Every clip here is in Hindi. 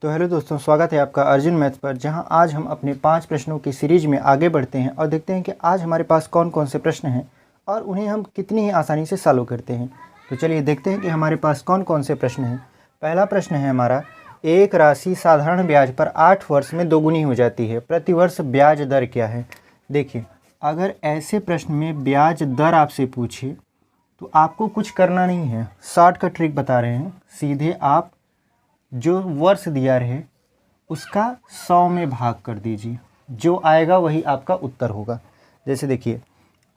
तो हेलो दोस्तों, स्वागत है आपका अर्जुन मैथ पर, जहां आज हम अपने 5 प्रश्नों की सीरीज में आगे बढ़ते हैं और देखते हैं कि आज हमारे पास कौन कौन से प्रश्न हैं और उन्हें हम कितनी ही आसानी से सॉल्व करते हैं। तो चलिए देखते हैं कि हमारे पास कौन कौन से प्रश्न हैं। पहला प्रश्न है हमारा, एक राशि साधारण ब्याज पर 8 वर्ष में दोगुनी हो जाती है, प्रतिवर्ष ब्याज दर क्या है। देखिए, अगर ऐसे प्रश्न में ब्याज दर आपसे पूछे तो आपको कुछ करना नहीं है, शॉर्ट का ट्रिक बता रहे हैं। सीधे आप जो वर्ष दिया रहे उसका 100 में भाग कर दीजिए, जो आएगा वही आपका उत्तर होगा। जैसे देखिए,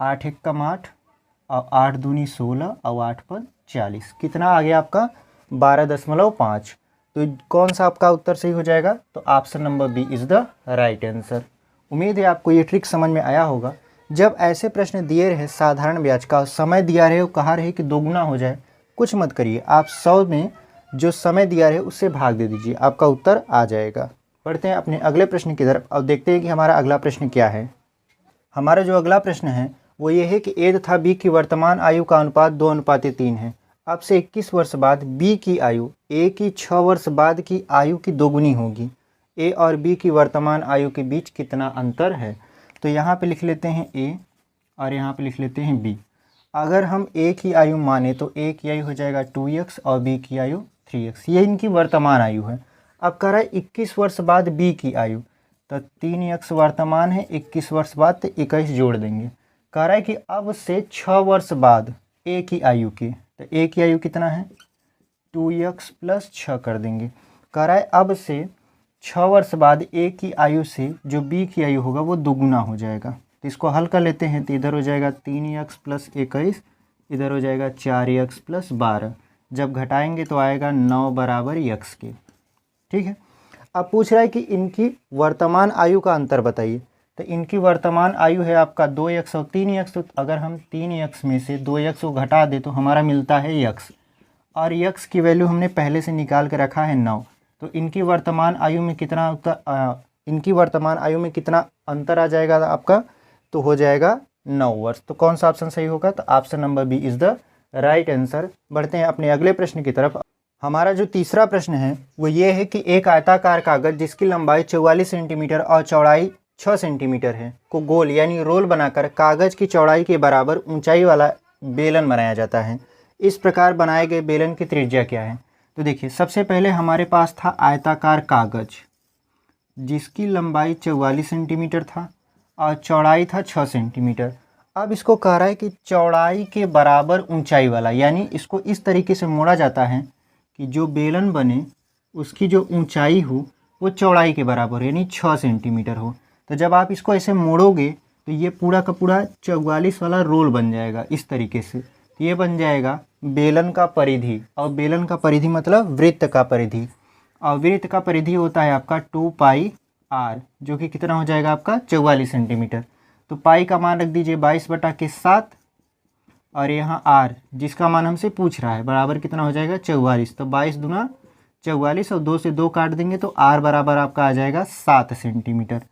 8 एकम 8 और 8 दूनी 16 और 8 पर 40, कितना आ गया आपका 12.5। तो कौन सा आपका उत्तर सही हो जाएगा? तो option number B is the right answer. उम्मीद है आपको ये ट्रिक समझ में आया होगा। जब ऐसे प्रश्न दिए रहे साधारण ब्याज का, समय दिया रहे, वो कहा रहे कि दोगुना हो जाए, कुछ मत करिए, आप 100 में जो समय दिया रहे उससे भाग दे दीजिए, आपका उत्तर आ जाएगा। बढ़ते हैं अपने अगले प्रश्न की तरफ और देखते हैं कि हमारा अगला प्रश्न क्या है। हमारा जो अगला प्रश्न है वो ये है कि ए तथा बी की वर्तमान आयु का अनुपात 2:3 है। अब से 21 वर्ष बाद बी की आयु ए की 6 वर्ष बाद की आयु की दोगुनी होगी। ए और बी की वर्तमान आयु के बीच कितना अंतर है? तो यहाँ पे लिख लेते हैं ए और यहाँ पे लिख लेते हैं बी। अगर हम ए की आयु माने तो ए की आयु हो जाएगा 2x और बी की आयु 3x। ये इनकी वर्तमान आयु है। अब कह रहा है 21 वर्ष बाद बी की आयु, तो 3x वर्तमान है, 21 वर्ष बाद तो 21 जोड़ देंगे। कह रहा है कि अब से 6 वर्ष बाद ए की आयु की, तो ए की आयु कितना है 2x प्लस 6 कर देंगे। कह रहा है अब से 6 वर्ष बाद ए की आयु से जो बी की आयु होगा वो दोगुना हो जाएगा। तो इसको हल कर लेते हैं, तो इधर हो जाएगा 3x प्लस 21, इधर हो जाएगा 4x प्लस 12। जब घटाएंगे तो आएगा 9 बराबर x के। ठीक है। अब पूछ रहा है कि इनकी वर्तमान आयु का अंतर बताइए। तो इनकी वर्तमान आयु है आपका 2x और 3x। तो अगर हम 3x में से 2x को घटा दे तो हमारा मिलता है x, और x की वैल्यू हमने पहले से निकाल के रखा है 9। तो इनकी वर्तमान आयु में कितना अंतर आ जाएगा आपका? तो हो जाएगा 9 वर्ष। तो कौन सा ऑप्शन सही होगा? तो option number B is the right answer. बढ़ते हैं अपने अगले प्रश्न की तरफ। हमारा जो तीसरा प्रश्न है वो ये है कि एक आयताकार कागज जिसकी लंबाई 44 सेंटीमीटर और चौड़ाई 6 सेंटीमीटर है को गोल यानी रोल बनाकर कागज की चौड़ाई के बराबर ऊंचाई वाला बेलन बनाया जाता है। इस प्रकार बनाए गए बेलन की त्रिज्या क्या है? तो देखिए, सबसे पहले हमारे पास था आयताकार कागज जिसकी लंबाई 44 सेंटीमीटर था और चौड़ाई था 6 सेंटीमीटर। अब इसको कह रहा है कि चौड़ाई के बराबर ऊंचाई वाला, यानी इसको इस तरीके से मोड़ा जाता है कि जो बेलन बने उसकी जो ऊंचाई हो वो चौड़ाई के बराबर हो, यानी 6 सेंटीमीटर हो। तो जब आप इसको ऐसे मोड़ोगे तो ये पूरा का पूरा 44 वाला रोल बन जाएगा इस तरीके से। तो ये बन जाएगा बेलन का परिधि, और बेलन का परिधि मतलब वृत्त का परिधि, और वृत्त का परिधि होता है आपका 2πr, जो कि कितना हो जाएगा आपका 44 सेंटीमीटर। तो पाई का मान रख दीजिए 22/7, और यहाँ r जिसका मान हमसे पूछ रहा है बराबर कितना हो जाएगा 44। तो 22 दूना 44 और 2 से 2 काट देंगे तो r बराबर आपका आ जाएगा 7 सेंटीमीटर।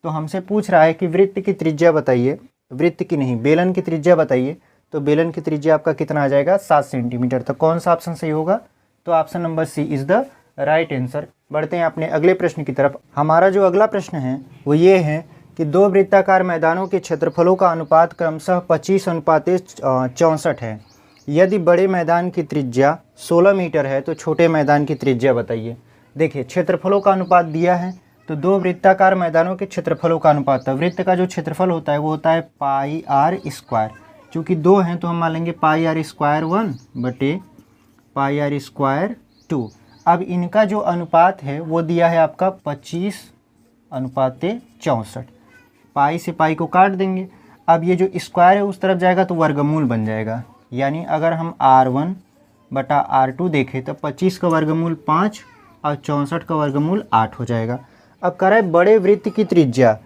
तो हमसे पूछ रहा है कि वृत्त की त्रिज्या बताइए, वृत्त की नहीं बेलन की त्रिज्या बताइए। तो बेलन की त्रिज्या आपका कितना आ जाएगा 7 सेंटीमीटर। तो कौन सा ऑप्शन सही होगा? तो option number C is the right answer. बढ़ते हैं अपने अगले प्रश्न की तरफ। हमारा जो अगला प्रश्न है वो ये है कि 2 वृत्ताकार मैदानों के क्षेत्रफलों का अनुपात क्रमशः 25:64 है। यदि बड़े मैदान की त्रिज्या 16 मीटर है तो छोटे मैदान की त्रिज्या बताइए। देखिए, क्षेत्रफलों का अनुपात दिया है, तो 2 वृत्ताकार मैदानों के क्षेत्रफलों का अनुपात, वृत्त का जो क्षेत्रफल होता है वो होता है πr²। चूँकि 2 हैं तो हम मान लेंगे πr² 1 बटे πr² 2। अब इनका जो अनुपात है वो दिया है आपका 25:64। पाई से पाई को काट देंगे। अब ये जो स्क्वायर है उस तरफ जाएगा तो वर्गमूल बन जाएगा, यानी अगर हम r1 बटा r2 देखें तो 25 का वर्गमूल 5 और 64 का वर्गमूल 8 हो जाएगा। अब कह रहा है बड़े वृत्त की त्रिज्या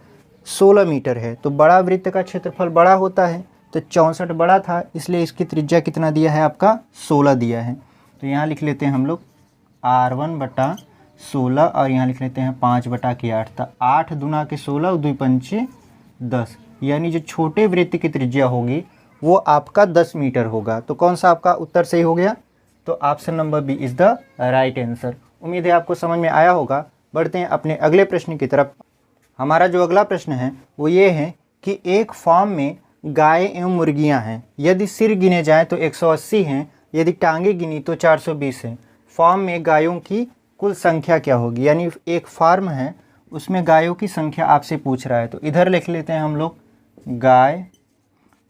16 मीटर है, तो बड़ा वृत्त का क्षेत्रफल बड़ा होता है, तो 64 बड़ा था इसलिए इसकी त्रिज्या कितना दिया है आपका 16 दिया है। तो यहाँ लिख लेते हैं हम लोग r1 बटा 16 और यहाँ लिख लेते हैं 5/8। तो 8 दूना के 16 और 2 पंचे 10, यानी जो छोटे वृत्त की त्रिज्या होगी वो आपका 10 मीटर होगा। तो कौन सा आपका उत्तर सही हो गया? तो option number B is the right answer. उम्मीद है आपको समझ में आया होगा। बढ़ते हैं अपने अगले प्रश्न की तरफ। हमारा जो अगला प्रश्न है वो ये है कि एक फार्म में गाय एवं मुर्गियां हैं। यदि सिर गिने जाएं तो 180 हैं, यदि टांगे गिनी तो 420 हैं। फार्म में गायों की कुल संख्या क्या होगी? यानी एक फार्म है, उसमें गायों की संख्या आपसे पूछ रहा है। तो इधर लिख लेते हैं हम लोग गाय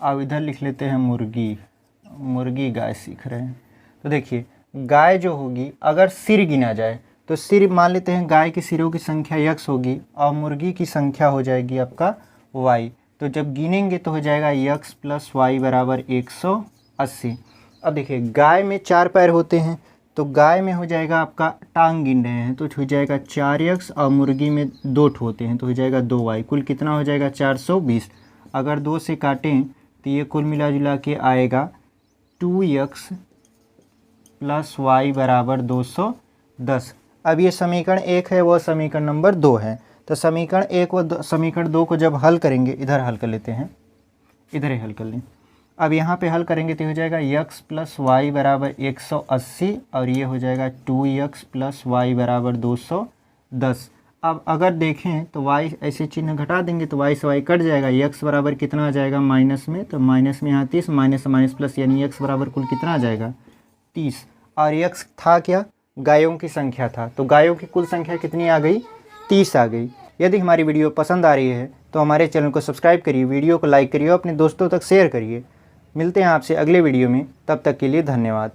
और इधर लिख लेते हैं मुर्गी। मुर्गी गाय सीख रहे हैं। तो देखिए गाय जो होगी, अगर सिर गिना जाए तो सिर मान लेते हैं गाय के सिरों की संख्या x होगी और मुर्गी की संख्या हो जाएगी आपका y। तो जब गिनेंगे तो हो जाएगा x प्लस वाई बराबर 180। अब देखिए गाय में 4 पैर होते हैं, तो गाय में हो जाएगा आपका, टांग गिन रहे हैं तो हो जाएगा 4x और मुर्गी में 2 होते हैं तो हो जाएगा 2y। कुल कितना हो जाएगा? 420। अगर 2 से काटें तो ये कुल मिला जुला के आएगा 2x प्लस वाई बराबर 210। अब ये समीकरण 1 है, वह समीकरण नंबर 2 है। तो समीकरण 1 व समीकरण 2 को जब हल करेंगे, इधर हल कर लेते हैं, इधर ही हल कर लें। अब यहाँ पे हल करेंगे तो हो जाएगा x प्लस वाई बराबर 180 और ये हो जाएगा 2x प्लस वाई बराबर 210। अब अगर देखें तो y ऐसे चिन्ह घटा देंगे तो y से y कट जाएगा। x बराबर कितना आ जाएगा? माइनस में, तो माइनस में यहाँ 30, माइनस माइनस प्लस, यानी x बराबर कुल कितना आ जाएगा? 30। और x था क्या? गायों की संख्या था। तो गायों की कुल संख्या कितनी आ गई? 30 आ गई। यदि हमारी वीडियो पसंद आ रही है तो हमारे चैनल को सब्सक्राइब करिए, वीडियो को लाइक करिए और अपने दोस्तों तक शेयर करिए। मिलते हैं आपसे अगले वीडियो में, तब तक के लिए धन्यवाद।